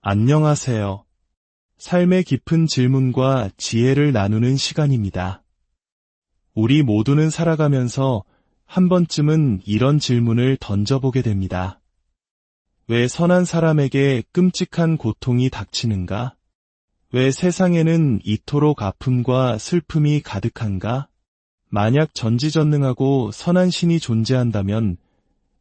안녕하세요. 삶의 깊은 질문과 지혜를 나누는 시간입니다. 우리 모두는 살아가면서 한 번쯤은 이런 질문을 던져보게 됩니다. 왜 선한 사람에게 끔찍한 고통이 닥치는가? 왜 세상에는 이토록 아픔과 슬픔이 가득한가? 만약 전지전능하고 선한 신이 존재한다면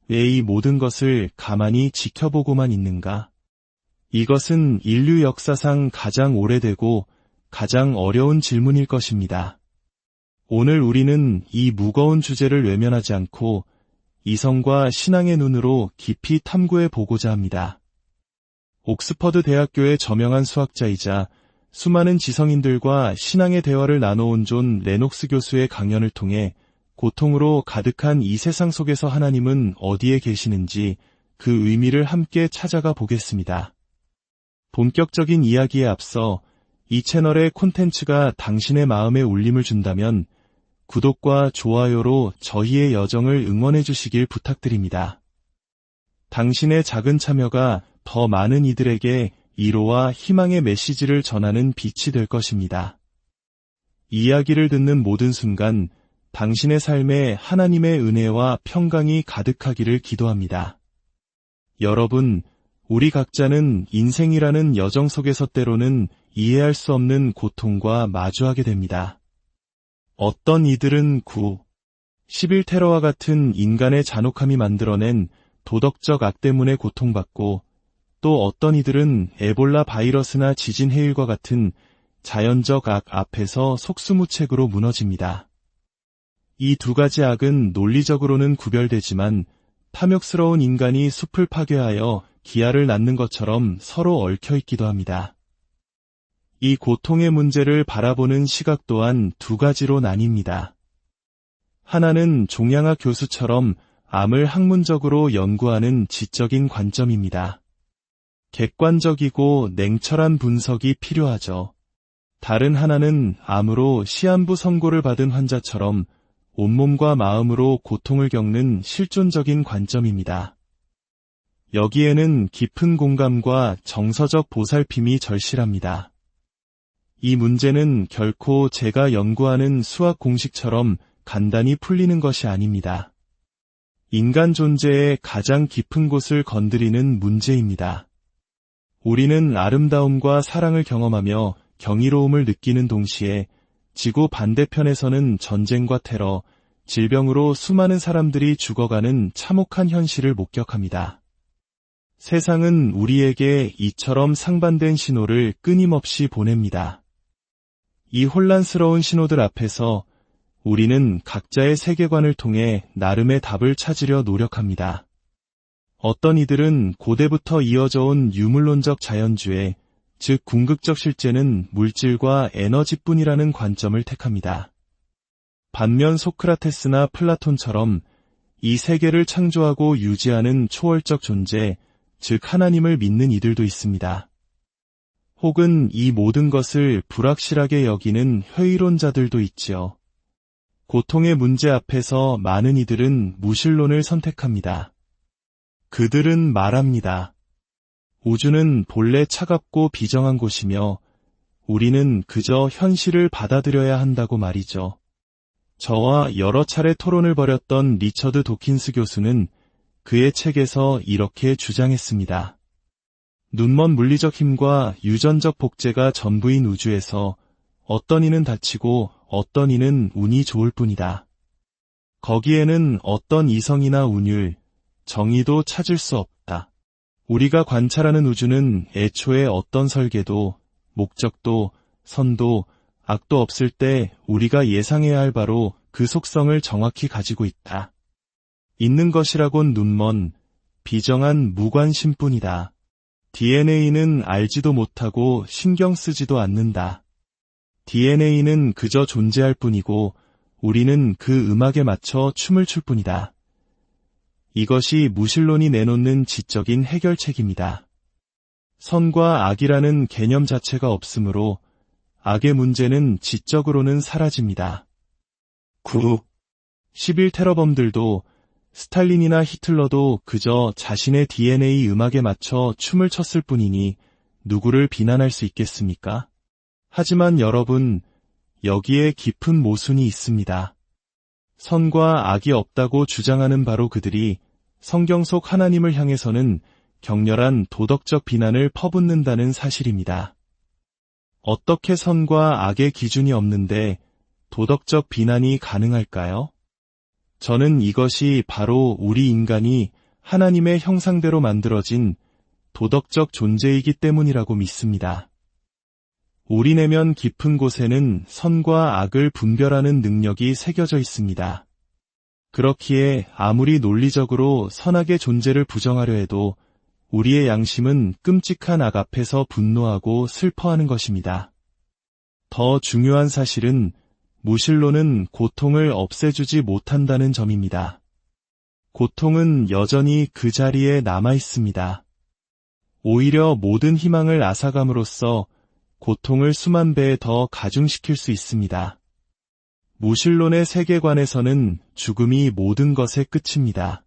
왜 이 모든 것을 가만히 지켜보고만 있는가? 이것은 인류 역사상 가장 오래되고 가장 어려운 질문일 것입니다. 오늘 우리는 이 무거운 주제를 외면하지 않고 이성과 신앙의 눈으로 깊이 탐구해 보고자 합니다. 옥스퍼드 대학교의 저명한 수학자이자 수많은 지성인들과 신앙의 대화를 나눠온 존 레녹스 교수의 강연을 통해 고통으로 가득한 이 세상 속에서 하나님은 어디에 계시는지 그 의미를 함께 찾아가 보겠습니다. 본격적인 이야기에 앞서 이 채널의 콘텐츠가 당신의 마음에 울림을 준다면 구독과 좋아요로 저희의 여정을 응원해 주시길 부탁드립니다. 당신의 작은 참여가 더 많은 이들에게 위로와 희망의 메시지를 전하는 빛이 될 것입니다. 이야기를 듣는 모든 순간 당신의 삶에 하나님의 은혜와 평강이 가득하기를 기도합니다. 여러분, 우리 각자는 인생이라는 여정 속에서 때로는 이해할 수 없는 고통과 마주하게 됩니다. 어떤 이들은 11테러와 같은 인간의 잔혹함이 만들어낸 도덕적 악 때문에 고통받고 또 어떤 이들은 에볼라 바이러스나 지진 해일과 같은 자연적 악 앞에서 속수무책으로 무너집니다. 이 두 가지 악은 논리적으로는 구별되지만 탐욕스러운 인간이 숲을 파괴하여 기아를 낳는 것처럼 서로 얽혀있기도 합니다. 이 고통의 문제를 바라보는 시각 또한 두 가지로 나뉩니다. 하나는 종양학 교수처럼 암을 학문적으로 연구하는 지적인 관점입니다. 객관적이고 냉철한 분석이 필요하죠. 다른 하나는 암으로 시한부 선고를 받은 환자처럼 온몸과 마음으로 고통을 겪는 실존적인 관점입니다. 여기에는 깊은 공감과 정서적 보살핌이 절실합니다. 이 문제는 결코 제가 연구하는 수학 공식처럼 간단히 풀리는 것이 아닙니다. 인간 존재의 가장 깊은 곳을 건드리는 문제입니다. 우리는 아름다움과 사랑을 경험하며 경이로움을 느끼는 동시에 지구 반대편에서는 전쟁과 테러, 질병으로 수많은 사람들이 죽어가는 참혹한 현실을 목격합니다. 세상은 우리에게 이처럼 상반된 신호를 끊임없이 보냅니다. 이 혼란스러운 신호들 앞에서 우리는 각자의 세계관을 통해 나름의 답을 찾으려 노력합니다. 어떤 이들은 고대부터 이어져 온 유물론적 자연주의, 즉 궁극적 실제는 물질과 에너지뿐이라는 관점을 택합니다. 반면 소크라테스나 플라톤처럼 이 세계를 창조하고 유지하는 초월적 존재, 즉 하나님을 믿는 이들도 있습니다. 혹은 이 모든 것을 불확실하게 여기는 회의론자들도 있지요. 고통의 문제 앞에서 많은 이들은 무신론을 선택합니다. 그들은 말합니다. 우주는 본래 차갑고 비정한 곳이며 우리는 그저 현실을 받아들여야 한다고 말이죠. 저와 여러 차례 토론을 벌였던 리처드 도킨스 교수는 그의 책에서 이렇게 주장했습니다. 눈먼 물리적 힘과 유전적 복제가 전부인 우주에서 어떤 이는 다치고 어떤 이는 운이 좋을 뿐이다. 거기에는 어떤 이성이나 운율, 정의도 찾을 수 없다. 우리가 관찰하는 우주는 애초에 어떤 설계도, 목적도, 선도, 악도 없을 때 우리가 예상해야 할 바로 그 속성을 정확히 가지고 있다. 있는 것이라곤 눈먼, 비정한 무관심뿐이다. DNA는 알지도 못하고 신경 쓰지도 않는다. DNA는 그저 존재할 뿐이고 우리는 그 음악에 맞춰 춤을 출 뿐이다. 이것이 무신론이 내놓는 지적인 해결책입니다. 선과 악이라는 개념 자체가 없으므로 악의 문제는 지적으로는 사라집니다. 11테러범들도 스탈린이나 히틀러도 그저 자신의 DNA 음악에 맞춰 춤을 췄을 뿐이니 누구를 비난할 수 있겠습니까? 하지만 여러분, 여기에 깊은 모순이 있습니다. 선과 악이 없다고 주장하는 바로 그들이 성경 속 하나님을 향해서는 격렬한 도덕적 비난을 퍼붓는다는 사실입니다. 어떻게 선과 악의 기준이 없는데 도덕적 비난이 가능할까요? 저는 이것이 바로 우리 인간이 하나님의 형상대로 만들어진 도덕적 존재이기 때문이라고 믿습니다. 우리 내면 깊은 곳에는 선과 악을 분별하는 능력이 새겨져 있습니다. 그렇기에 아무리 논리적으로 선악의 존재를 부정하려 해도 우리의 양심은 끔찍한 악 앞에서 분노하고 슬퍼하는 것입니다. 더 중요한 사실은 무신론은 고통을 없애주지 못한다는 점입니다. 고통은 여전히 그 자리에 남아 있습니다. 오히려 모든 희망을 앗아감으로써 고통을 수만 배 더 가중시킬 수 있습니다. 무신론의 세계관에서는 죽음이 모든 것의 끝입니다.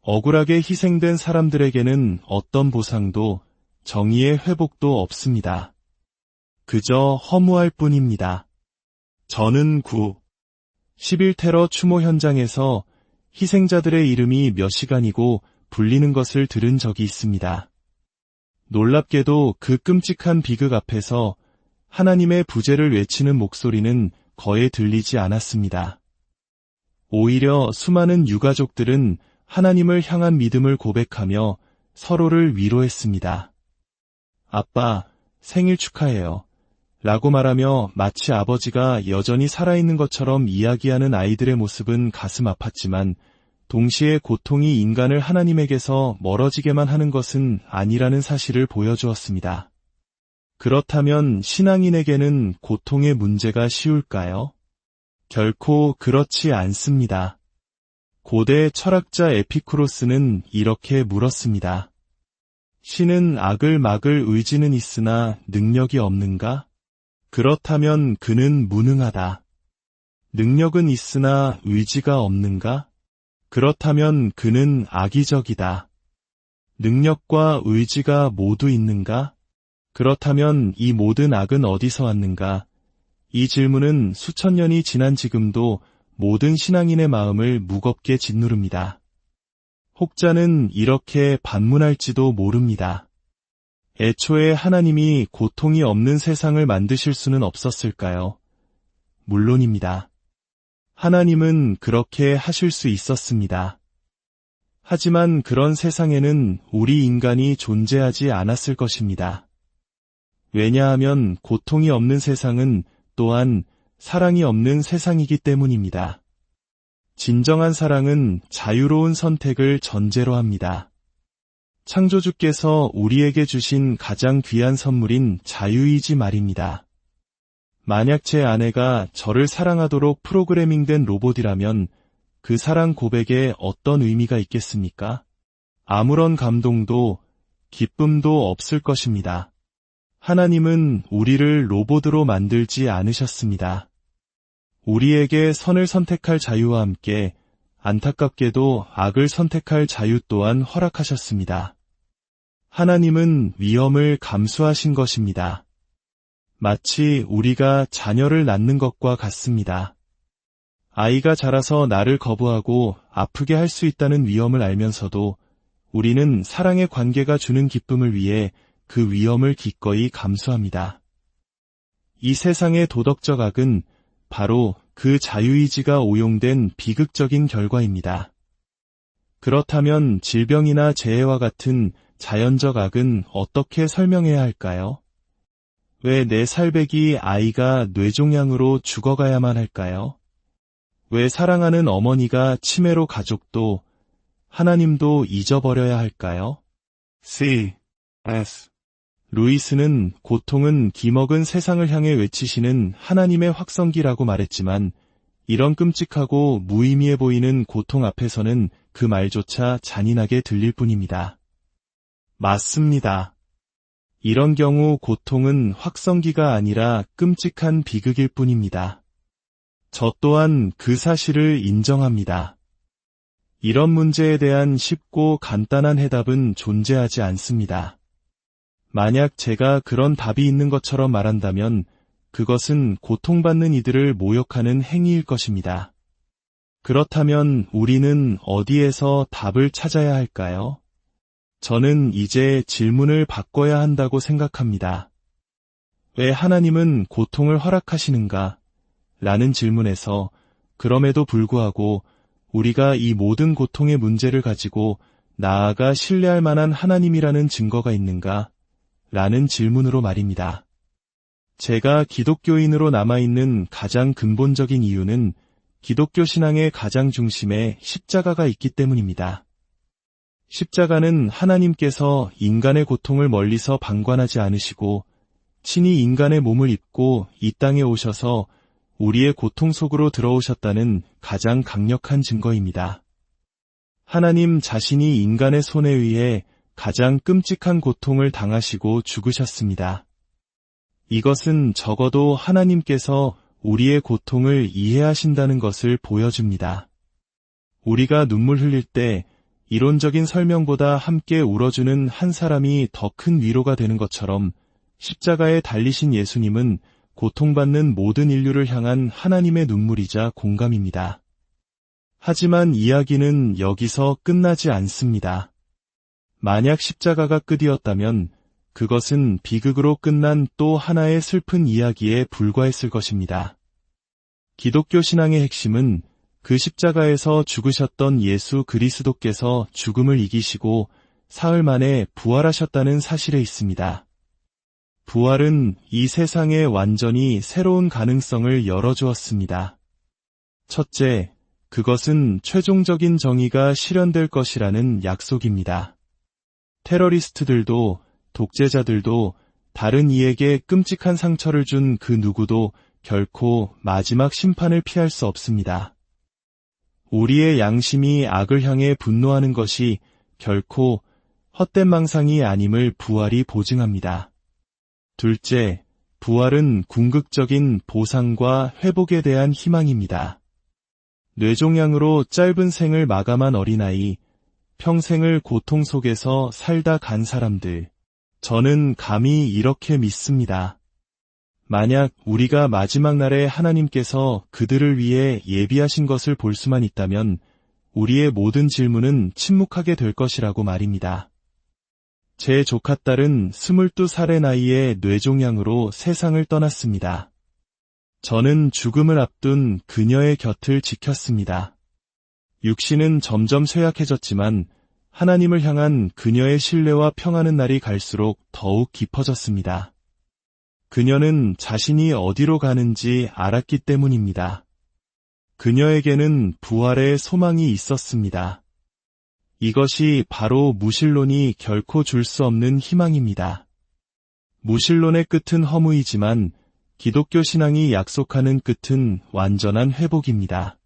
억울하게 희생된 사람들에게는 어떤 보상도 정의의 회복도 없습니다. 그저 허무할 뿐입니다. 저는 9.11 테러 추모 현장에서 희생자들의 이름이 몇 시간이고 불리는 것을 들은 적이 있습니다. 놀랍게도 그 끔찍한 비극 앞에서 하나님의 부재를 외치는 목소리는 거의 들리지 않았습니다. 오히려 수많은 유가족들은 하나님을 향한 믿음을 고백하며 서로를 위로했습니다. 아빠, 생일 축하해요. 라고 말하며 마치 아버지가 여전히 살아있는 것처럼 이야기하는 아이들의 모습은 가슴 아팠지만 동시에 고통이 인간을 하나님에게서 멀어지게만 하는 것은 아니라는 사실을 보여주었습니다. 그렇다면 신앙인에게는 고통의 문제가 쉬울까요? 결코 그렇지 않습니다. 고대 철학자 에피쿠로스는 이렇게 물었습니다. 신은 악을 막을 의지는 있으나 능력이 없는가? 그렇다면 그는 무능하다. 능력은 있으나 의지가 없는가? 그렇다면 그는 악의적이다. 능력과 의지가 모두 있는가? 그렇다면 이 모든 악은 어디서 왔는가? 이 질문은 수천 년이 지난 지금도 모든 신앙인의 마음을 무겁게 짓누릅니다. 혹자는 이렇게 반문할지도 모릅니다. 애초에 하나님이 고통이 없는 세상을 만드실 수는 없었을까요? 물론입니다. 하나님은 그렇게 하실 수 있었습니다. 하지만 그런 세상에는 우리 인간이 존재하지 않았을 것입니다. 왜냐하면 고통이 없는 세상은 또한 사랑이 없는 세상이기 때문입니다. 진정한 사랑은 자유로운 선택을 전제로 합니다. 창조주께서 우리에게 주신 가장 귀한 선물인 자유이지 말입니다. 만약 제 아내가 저를 사랑하도록 프로그래밍된 로봇이라면 그 사랑 고백에 어떤 의미가 있겠습니까? 아무런 감동도 기쁨도 없을 것입니다. 하나님은 우리를 로봇으로 만들지 않으셨습니다. 우리에게 선을 선택할 자유와 함께 안타깝게도 악을 선택할 자유 또한 허락하셨습니다. 하나님은 위험을 감수하신 것입니다. 마치 우리가 자녀를 낳는 것과 같습니다. 아이가 자라서 나를 거부하고 아프게 할 수 있다는 위험을 알면서도 우리는 사랑의 관계가 주는 기쁨을 위해 그 위험을 기꺼이 감수합니다. 이 세상의 도덕적 악은 바로 그 자유의지가 오용된 비극적인 결과입니다. 그렇다면 질병이나 재해와 같은 자연적 악은 어떻게 설명해야 할까요? 왜 내 살배기 아이가 뇌종양으로 죽어가야만 할까요? 왜 사랑하는 어머니가 치매로 가족도 하나님도 잊어버려야 할까요? C.S. 루이스는 고통은 기먹은 세상을 향해 외치시는 하나님의 확성기라고 말했지만 이런 끔찍하고 무의미해 보이는 고통 앞에서는 그 말조차 잔인하게 들릴 뿐입니다. 맞습니다. 이런 경우 고통은 확성기가 아니라 끔찍한 비극일 뿐입니다. 저 또한 그 사실을 인정합니다. 이런 문제에 대한 쉽고 간단한 해답은 존재하지 않습니다. 만약 제가 그런 답이 있는 것처럼 말한다면 그것은 고통받는 이들을 모욕하는 행위일 것입니다. 그렇다면 우리는 어디에서 답을 찾아야 할까요? 저는 이제 질문을 바꿔야 한다고 생각합니다. 왜 하나님은 고통을 허락하시는가? 라는 질문에서 그럼에도 불구하고 우리가 이 모든 고통의 문제를 가지고 나아가 신뢰할 만한 하나님이라는 증거가 있는가? 라는 질문으로 말입니다. 제가 기독교인으로 남아있는 가장 근본적인 이유는 기독교 신앙의 가장 중심에 십자가가 있기 때문입니다. 십자가는 하나님께서 인간의 고통을 멀리서 방관하지 않으시고 친히 인간의 몸을 입고 이 땅에 오셔서 우리의 고통 속으로 들어오셨다는 가장 강력한 증거입니다. 하나님 자신이 인간의 손에 의해 가장 끔찍한 고통을 당하시고 죽으셨습니다. 이것은 적어도 하나님께서 우리의 고통을 이해하신다는 것을 보여줍니다. 우리가 눈물 흘릴 때 이론적인 설명보다 함께 울어주는 한 사람이 더 큰 위로가 되는 것처럼 십자가에 달리신 예수님은 고통받는 모든 인류를 향한 하나님의 눈물이자 공감입니다. 하지만 이야기는 여기서 끝나지 않습니다. 만약 십자가가 끝이었다면 그것은 비극으로 끝난 또 하나의 슬픈 이야기에 불과했을 것입니다. 기독교 신앙의 핵심은 그 십자가에서 죽으셨던 예수 그리스도께서 죽음을 이기시고 사흘 만에 부활하셨다는 사실에 있습니다. 부활은 이 세상에 완전히 새로운 가능성을 열어주었습니다. 첫째, 그것은 최종적인 정의가 실현될 것이라는 약속입니다. 테러리스트들도 독재자들도 다른 이에게 끔찍한 상처를 준 그 누구도 결코 마지막 심판을 피할 수 없습니다. 우리의 양심이 악을 향해 분노하는 것이 결코 헛된 망상이 아님을 부활이 보증합니다. 둘째, 부활은 궁극적인 보상과 회복에 대한 희망입니다. 뇌종양으로 짧은 생을 마감한 어린아이, 평생을 고통 속에서 살다 간 사람들, 저는 감히 이렇게 믿습니다. 만약 우리가 마지막 날에 하나님께서 그들을 위해 예비하신 것을 볼 수만 있다면 우리의 모든 질문은 침묵하게 될 것이라고 말입니다. 제 조카딸은 22살의 나이에 뇌종양으로 세상을 떠났습니다. 저는 죽음을 앞둔 그녀의 곁을 지켰습니다. 육신은 점점 쇠약해졌지만 하나님을 향한 그녀의 신뢰와 평안한 날이 갈수록 더욱 깊어졌습니다. 그녀는 자신이 어디로 가는지 알았기 때문입니다. 그녀에게는 부활의 소망이 있었습니다. 이것이 바로 무신론이 결코 줄 수 없는 희망입니다. 무신론의 끝은 허무이지만 기독교 신앙이 약속하는 끝은 완전한 회복입니다.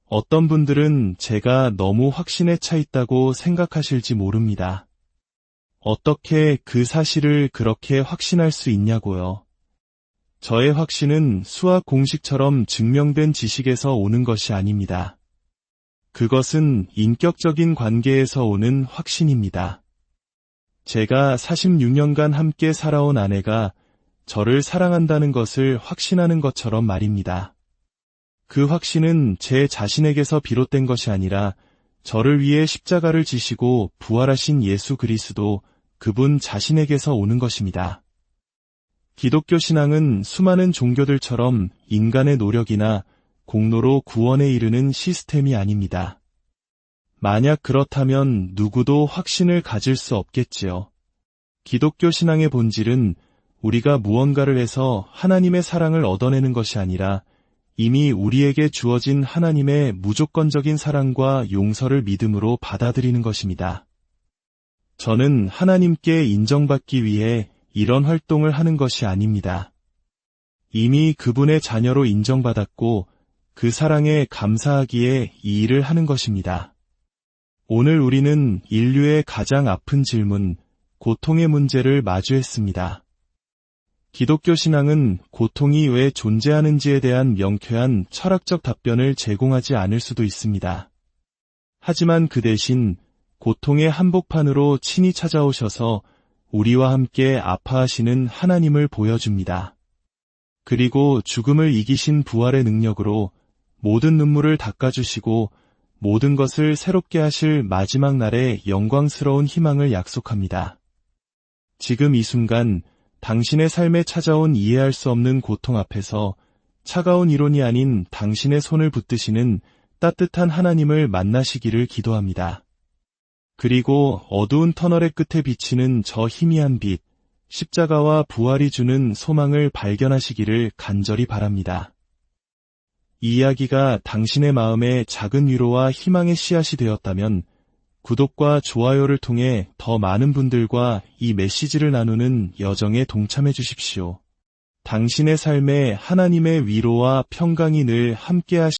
어떤 분들은 제가 너무 확신에 차 있다고 생각하실지 모릅니다. 어떻게 그 사실을 그렇게 확신할 수 있냐고요. 저의 확신은 수학 공식처럼 증명된 지식에서 오는 것이 아닙니다. 그것은 인격적인 관계에서 오는 확신입니다. 제가 46년간 함께 살아온 아내가 저를 사랑한다는 것을 확신하는 것처럼 말입니다. 그 확신은 제 자신에게서 비롯된 것이 아니라 저를 위해 십자가를 지시고 부활하신 예수 그리스도 그분 자신에게서 오는 것입니다. 기독교 신앙은 수많은 종교들처럼 인간의 노력이나 공로로 구원에 이르는 시스템이 아닙니다. 만약 그렇다면 누구도 확신을 가질 수 없겠지요. 기독교 신앙의 본질은 우리가 무언가를 해서 하나님의 사랑을 얻어내는 것이 아니라 이미 우리에게 주어진 하나님의 무조건적인 사랑과 용서를 믿음으로 받아들이는 것입니다. 저는 하나님께 인정받기 위해 이런 활동을 하는 것이 아닙니다. 이미 그분의 자녀로 인정받았고 그 사랑에 감사하기에 이 일을 하는 것입니다. 오늘 우리는 인류의 가장 아픈 질문, 고통의 문제를 마주했습니다. 기독교 신앙은 고통이 왜 존재하는지에 대한 명쾌한 철학적 답변을 제공하지 않을 수도 있습니다. 하지만 그 대신 고통의 한복판으로 친히 찾아오셔서 우리와 함께 아파하시는 하나님을 보여줍니다. 그리고 죽음을 이기신 부활의 능력으로 모든 눈물을 닦아주시고 모든 것을 새롭게 하실 마지막 날의 영광스러운 희망을 약속합니다. 지금 이 순간 당신의 삶에 찾아온 이해할 수 없는 고통 앞에서 차가운 이론이 아닌 당신의 손을 붙드시는 따뜻한 하나님을 만나시기를 기도합니다. 그리고 어두운 터널의 끝에 비치는 저 희미한 빛, 십자가와 부활이 주는 소망을 발견하시기를 간절히 바랍니다. 이 이야기가 당신의 마음에 작은 위로와 희망의 씨앗이 되었다면 구독과 좋아요를 통해 더 많은 분들과 이 메시지를 나누는 여정에 동참해 주십시오. 당신의 삶에 하나님의 위로와 평강이 늘 함께하시